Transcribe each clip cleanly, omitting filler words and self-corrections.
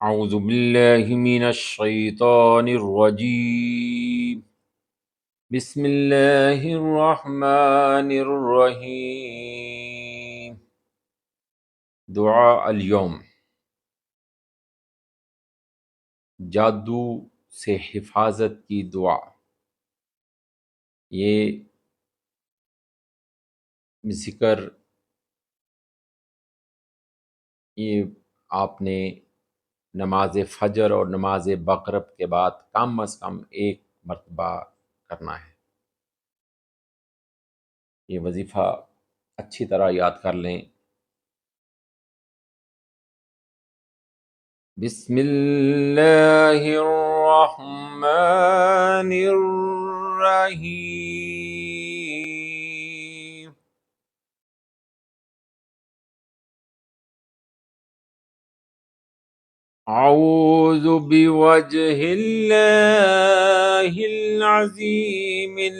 अऊज़ु बिल्लाहि मिनश शैतानिर रजीम। बिस्मिल्लाहिर रहमानिर रहीम। दुआ अल यौम। जादू से हिफाजत की दुआ। ये ज़िक्र ये आपने नमाज फ़जर और नमाज बकरब के बाद कम अज़ कम एक मरतबा करना है। ये वजीफ़ा अच्छी तरह याद कर लें। बिस्मिल्लाहिर्रहमानिर्रहीम। अऊज़ु बिवजहिल्लाहिल अज़ीमिल्लज़ी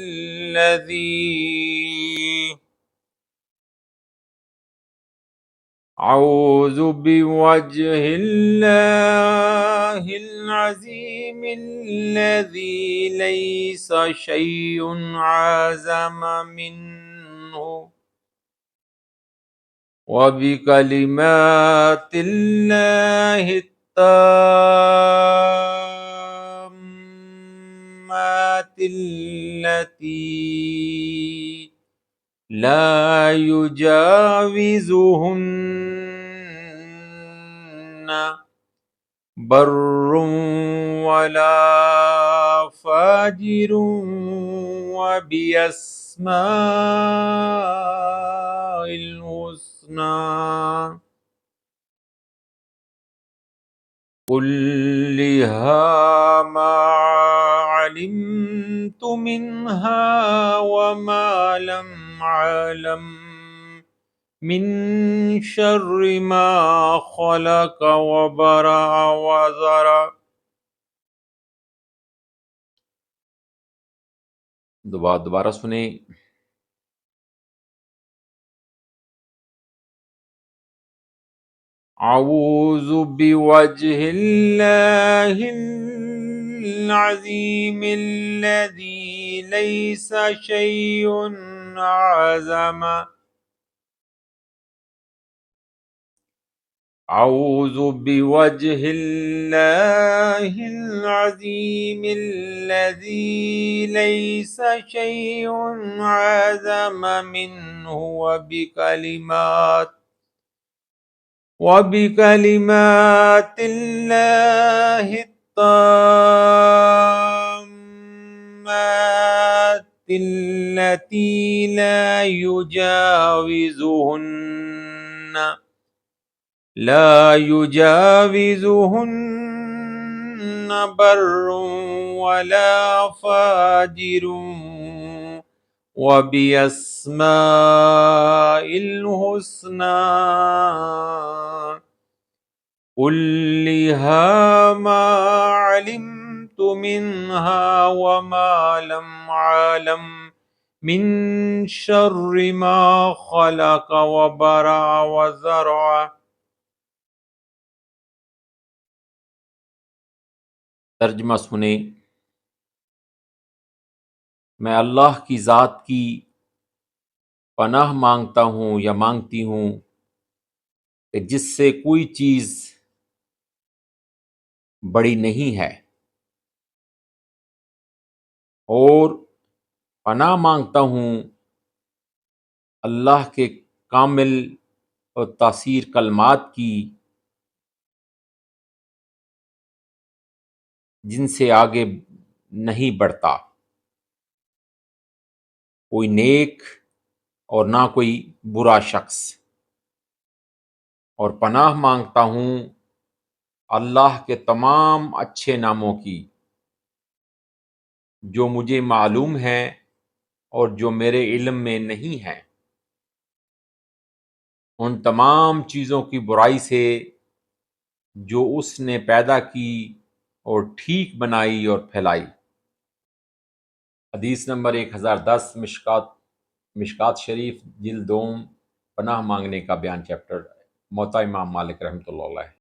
अऊज़ु बिवजहिल्लाहिल अज़ीमिल्लज़ी लैसा शैउन अज़म मिन्हु व बिकलिमातिल्लाहि ताम्मातिल्लती ला युजाविज़ुहुन्ना बर्रुन वला फ़ाजिरुन व बिअस्माइल हुस्ना कुल्लिहा मा अलिम्तु मिन्हा व मा लम अअलम मिन शर्रि मा खलक व बरअ व ज़रा। दोबारा सुने। अऊज़ु बिवजहिल्लाहिल अज़ीमिल्लज़ी लैसा शैउन अअज़म अऊज़ु बिवजहिल्लाहिल अज़ीमिल्लज़ी लैसा शैउन अअज़म मिन्हु व बिकलिमातिल्लाहि ताम्मातिल्लती ला युजाविज़ुहुन्ना बर्रुन वला फ़ाजिरुन व बिअस्माइल हुस्ना कुल्लिहा मा अलिम्तु मिन्हा व मा लम अअलम मिन शर्रि मा खलक व बरअ व ज़रअ। तर्जुमा सुने। मैं अल्लाह की ज़ात की पनाह मांगता हूँ या मांगती हूँ कि जिससे कोई चीज़ बड़ी नहीं है, और पनाह मांगता हूँ अल्लाह के कामिल और तासीर कलमात की, जिनसे आगे नहीं बढ़ता कोई नेक और ना कोई बुरा शख्स। और पनाह मांगता हूँ अल्लाह के तमाम अच्छे नामों की, जो मुझे मालूम है और जो मेरे इल्म में नहीं है, उन तमाम चीज़ों की बुराई से जो उसने पैदा की और ठीक बनाई और फैलाई। हदीस नंबर 1010 मिशकात शरीफ जिल्द दोम। पनाह मांगने का बयान चैप्टर। मोता इमाम मालिक रहमतुल्लाह अलैह।